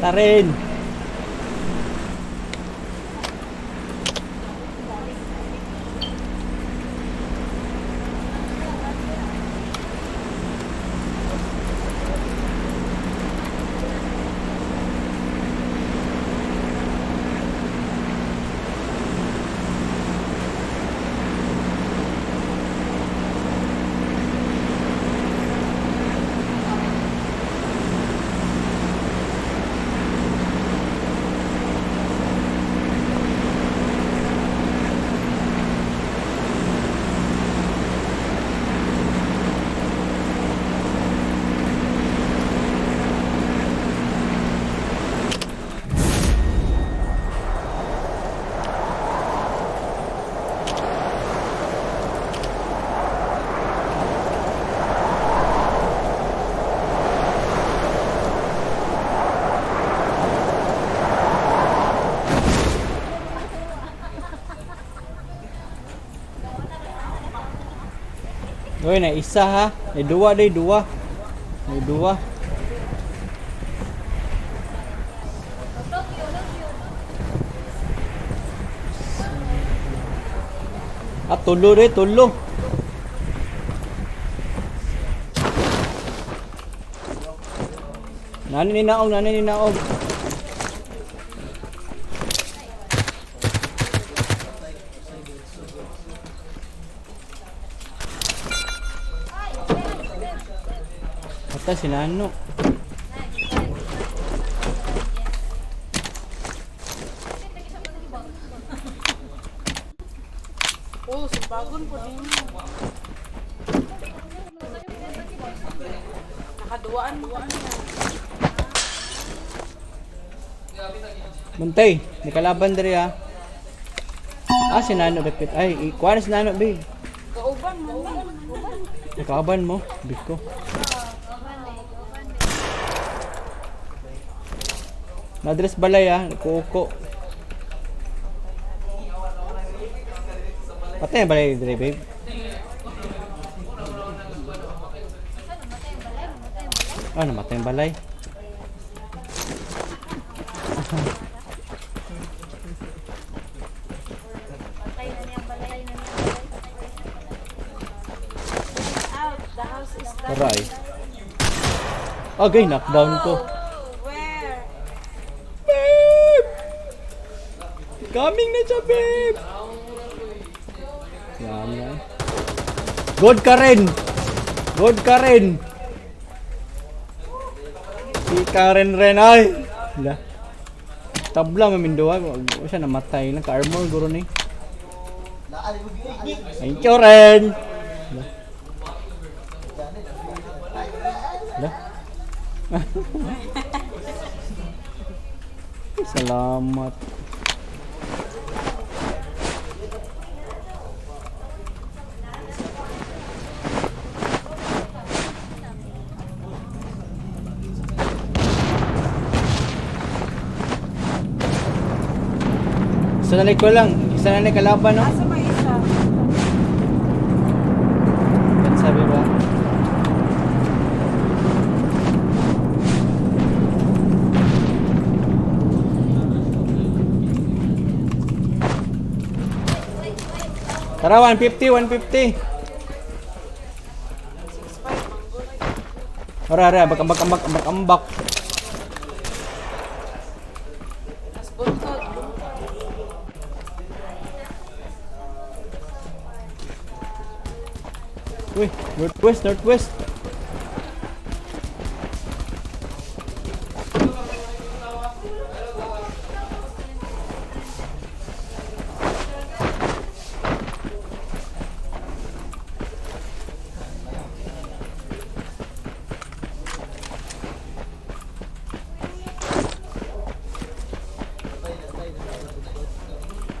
Mata rin. Uy, na isa ha. May dua day, dua. May dua. Ah, tulo day, tulo. Nani ni naong, nani ni naong. Ata si Nano. Oh, simbagon po din. Nakaduaan mo. Muntay, may kalaban diri ha. Ah, si Nano dapit. Ay, kuha na si Nano, babe. Kauban mo. Nakaaban mo, biko. Nadres balay ha, kuko. Patay ang balay diri, babe. Ah, namatay ang balay. Out. The house is done. Aray. Okay, knockdown ko. Where? Babe! Coming na siya, babe! Yan, yan. Good ka rin! Good ka rin! Si Karen rin, ay! Hala. Tabla, maminduwa. Huwag siya namatay lang. Ka-armor, guro ni. Thank you rin! Hala. Salamat. Isa na ko lang. Isa na kalaban, no? Asa may isa? Yan sabi ba? Tara, 150, 150. Ora, ambak. Mas buntod. Uy, northwest.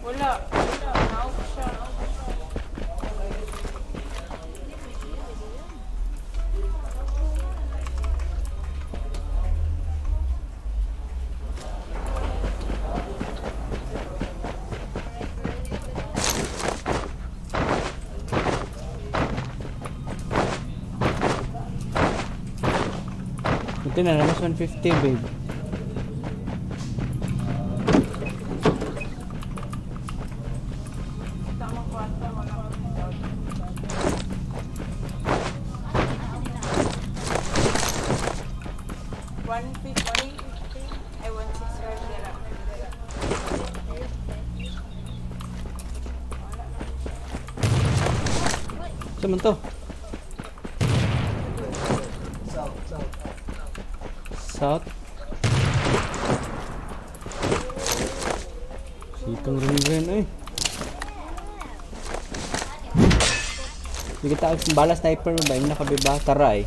Wala. Naog siya. Ito na, mas 150, babe. 150. I want 600 dira. Saan man to? South. Sitong rin eh. Hindi kita bala sniper mo ba? Yung nakabiba? Tara eh.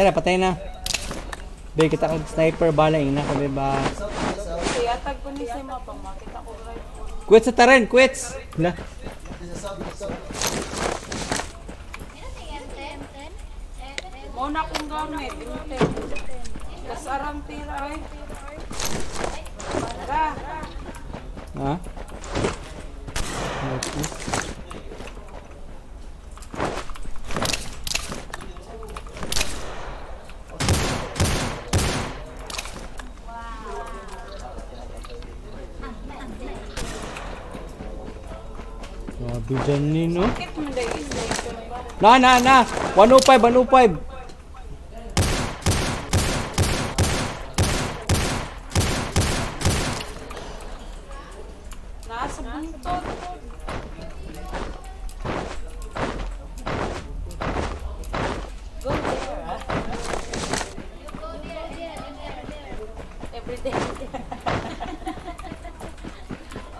Patay na. Be, kita kag sniper bala yung nakabiba. Tiyatag ko ni si mapa, makita ko rifle. Quits sa taren, quits! Hala. Muna kong gamit, inten. Kasarang tira ay. Tara. Ha? Okay. Grabe dyan ni, no? Bakit mo dahil station ba? Na! 105! Nasa buntot. Go there. Every day.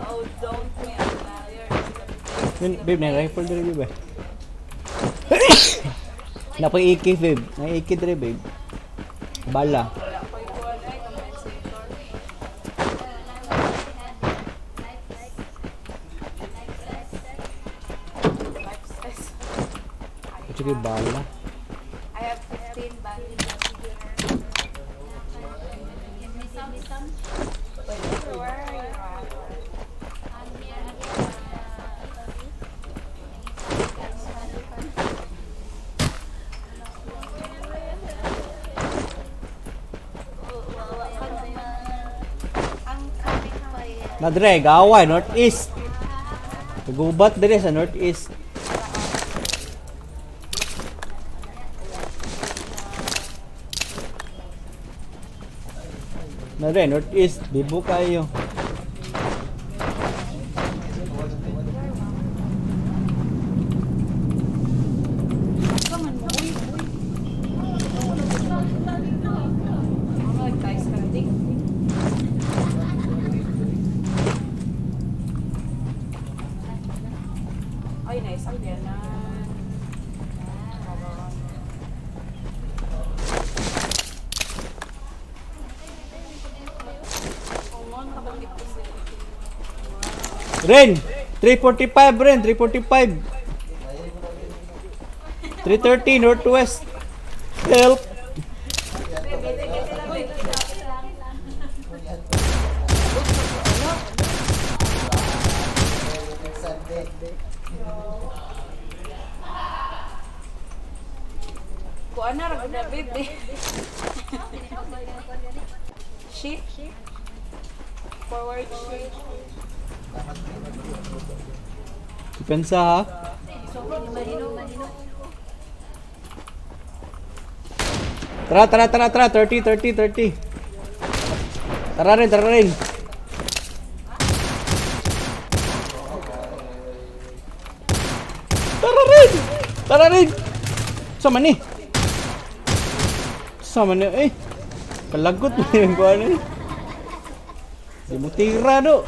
Oh, don't be a liar. Babe, na rifle dito, babe. Napay AK, babe. May AK dito, babe. Bala. Wala ko ikuan ay compensator. Life size. At saka bala. I have 15 bandies. Where are you at? Nadre, gaway, northeast. Nagubat dire sa northeast. Nadre, northeast. Bibo kayo. Come on, uy. Ano, guys, landing. Ay, naisakyan na. Ren, 345 Ren, 345. 330 northwest. Help. Kuan na ra na baby. Shift. Forward shift. Depensa ha. Tara, 30. Tara rin. Tara rin. Sama ni eh. Kalagot mo yung kuha na eh. Di mo tira do.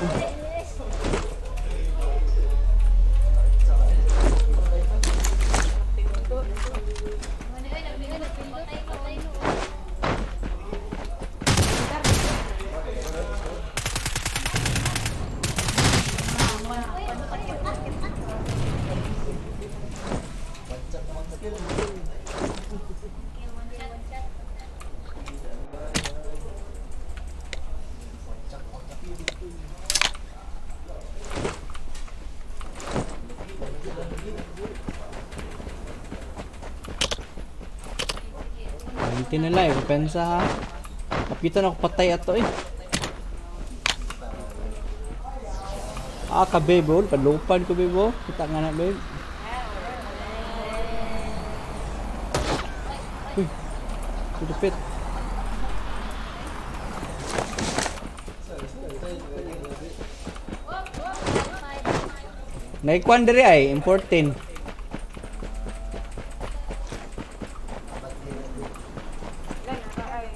Hindi nila eh, pensa ha. Kapitan ako patay ato eh. Ka babe, oh. Kalupan ko babe, oh. Kita nga na babe. Uy, tulipit. Naikuan diri ay, important. Lan, ay.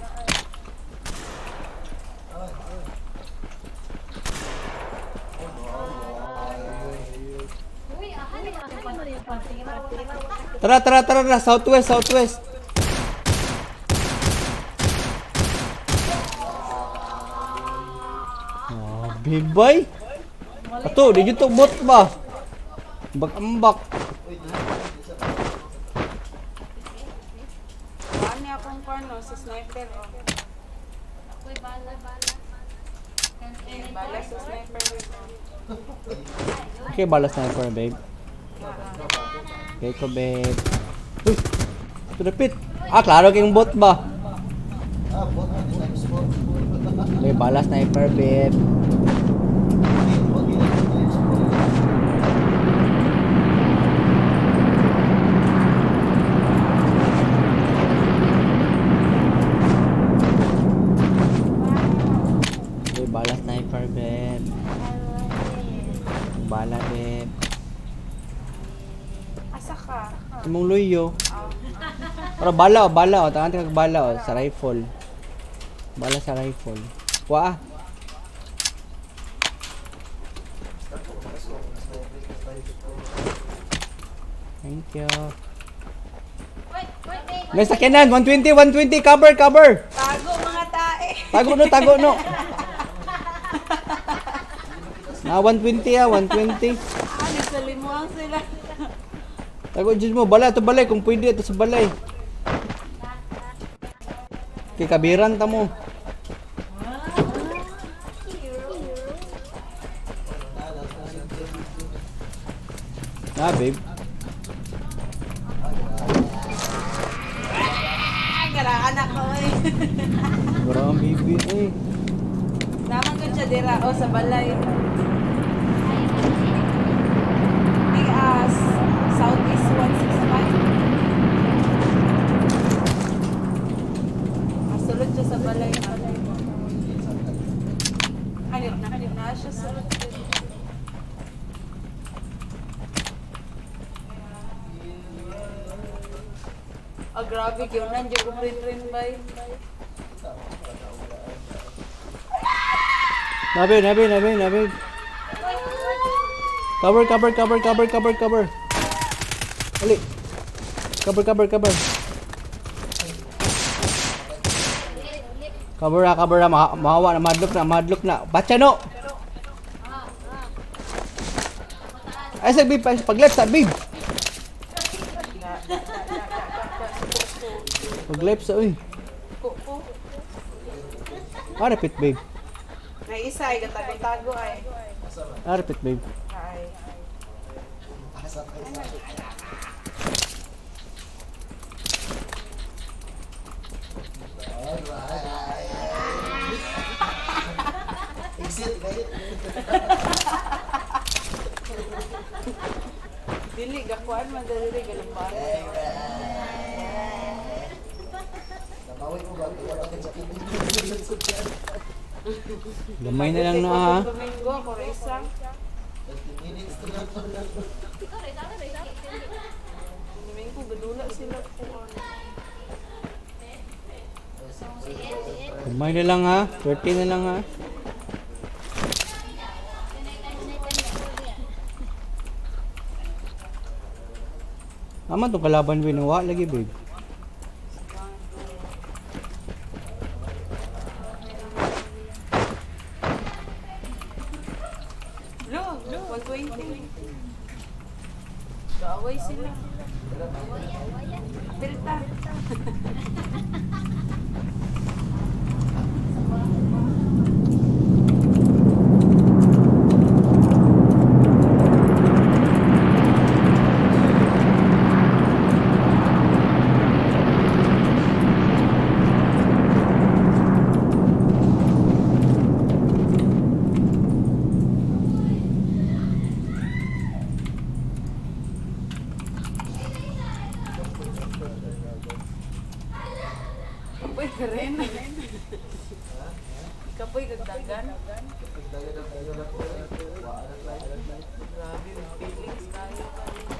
Tara, tara, tara, tara, southwest, southwest. Ah, big boy. Ato, di to bot ba? Ambak. Kuhaan niya akong kuano sa sniper. Oh. Bala sa sniper. Okay, balas na for babe. Okay ko, babe. Uy, tulipit. Ah, klaro kayong bot ba? Okay, balas sniper, babe. Okay, balas sniper, babe. Bala, babe. Asa ka? Imong luyo. Pero bala o, bala o. Tangan kag bala o, sa rifle. Bala sa rifle. Kuha ah. Thank you. May sakyanan, 120, 120, cover, cover. Tago mga tae. Tago no, tago no. Na 120 ah, 120. Ah, nagsalimuang sila. Tago dyan mo, balay, ito balay, kung pwede, ito sa balay. Kay kabiran ta mo. Ah, babe. Ah, gara anak ko eh. Grabe, baby, eh. Naman ko siya dira o sa balay. Ay, Southeast 165. Masulod siya sa balay. Hanip na siya sulod. Ah, grabe, yun nandiyo ko rin bay. Nabe. Cover, cover, cover, cover, cover, cover. Ali. Cover, cover, cover. Cover na, mahawa na, madlock na. Bacha no! Ay, sa babe, pag-left sa babe. Pag-left sa, uy. Kuko. Ah, repeat, babe. May isa ay gatago-tago ay. Ah, repeat, babe. Ay. Dili gakuan man dali galumpar. Gamay na lang na ha. Domingo ako isa. Domingo badula sila ko. Gamay na lang ha. 30 na lang ha. Aman itong kalaban binuwa lagi, babe. Lo, 120. Kaaway sila. Pilta. Karen. Kapoy kagdagan. Grabe, yung feelings kayo pa rin.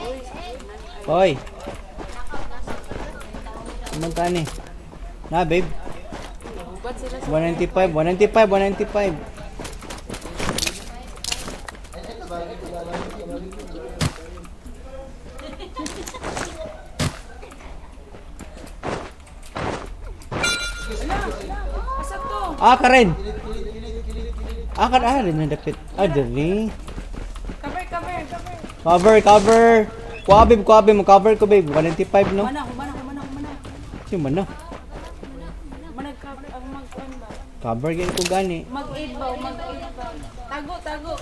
Uy, sabihan. Hoy. Kumanta ni. Na, babe. Hubad sila sa 195, 195, 195. Pasok to. Karen. Rin na dapit. Dali. Cover. Cover. Kuha, babe. Cover ko, babe. 195, no? Humana. Sino man na? Manag-cover ang mag-on ba? Cover ganyan ko gani. Mag-aid ba? Tago.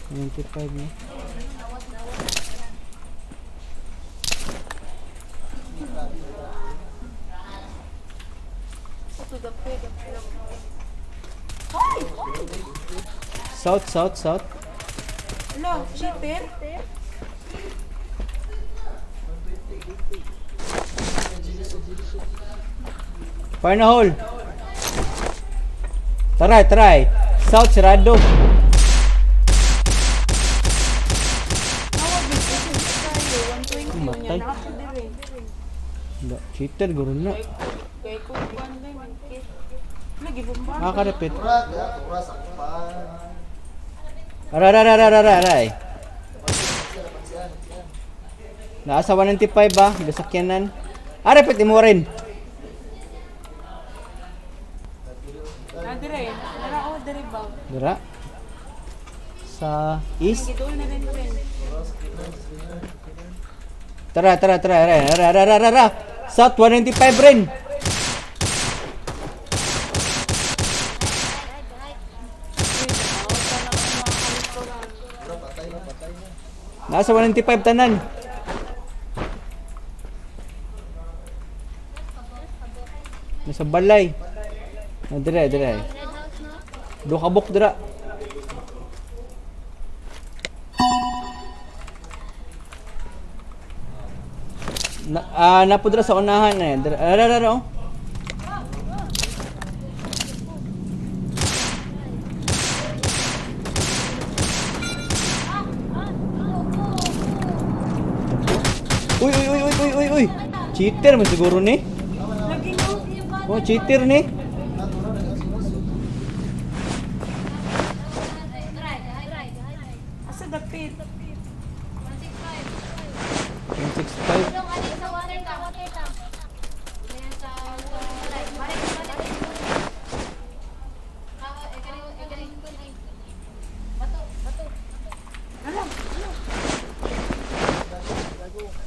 95, no? To the pig. South. Hello, cheater? Fire na hole. Try. South, sirado. Nawag yung cheater tayo. 120 Matay. yun yan. Ako dire. Cheater, guro na. Kaya kung kuhan lang, mankit. Lagi bomba. Karapit. Aray. Nasa 195 ba? Gasakyanan. Repit mo rin. Dire. Nara ako dire ba? Dira. Sa east. Gidol na rin rin. Tara. South 195 rin. Nasa 195 tanan. Nasa balay. Dire. Do kabuk dira. Napo dira sa unahan eh. Dira. Oh. Uy. Cheater man siguro ni. Lagi no. Oh, cheater ni. Asa dapit? 165.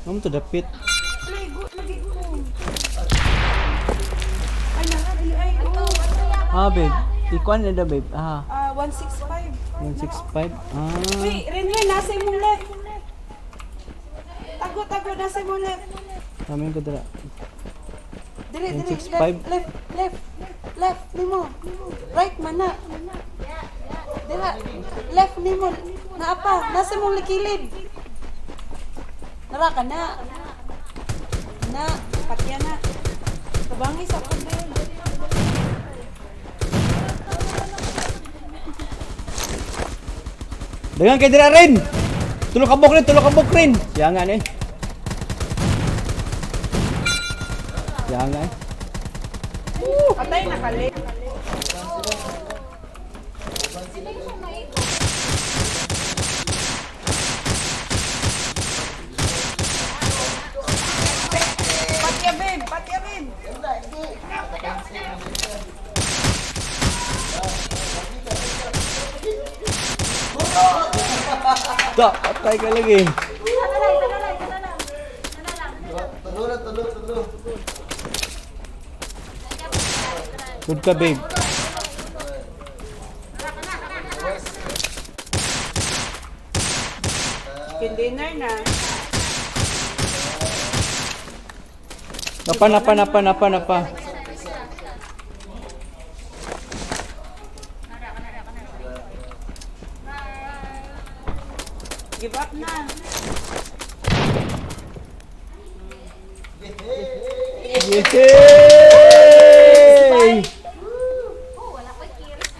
Kamu tuh dapit. Lagi ko. Ay, oh. Babe. Ikuan na da, babe. 165. 165. Uy, Renren, nasa imong left. Tago, nasa imong left. Kamin ko dira. Dire, 165. left nimo. Right man na. Dira, left nimo. Naapa, nasa imong likilid. Nara ka na. Patya na. Kabangi sa kumbel. Dengan kay dira rin. Tulok kabok rin. Jangan eh. Jangan. Patay na kali. Patya, babe. Tak, patay ka lagi. Good ka, babe. Dinner na. Napa. Give up na. Yay! Oh, wala pa kiris.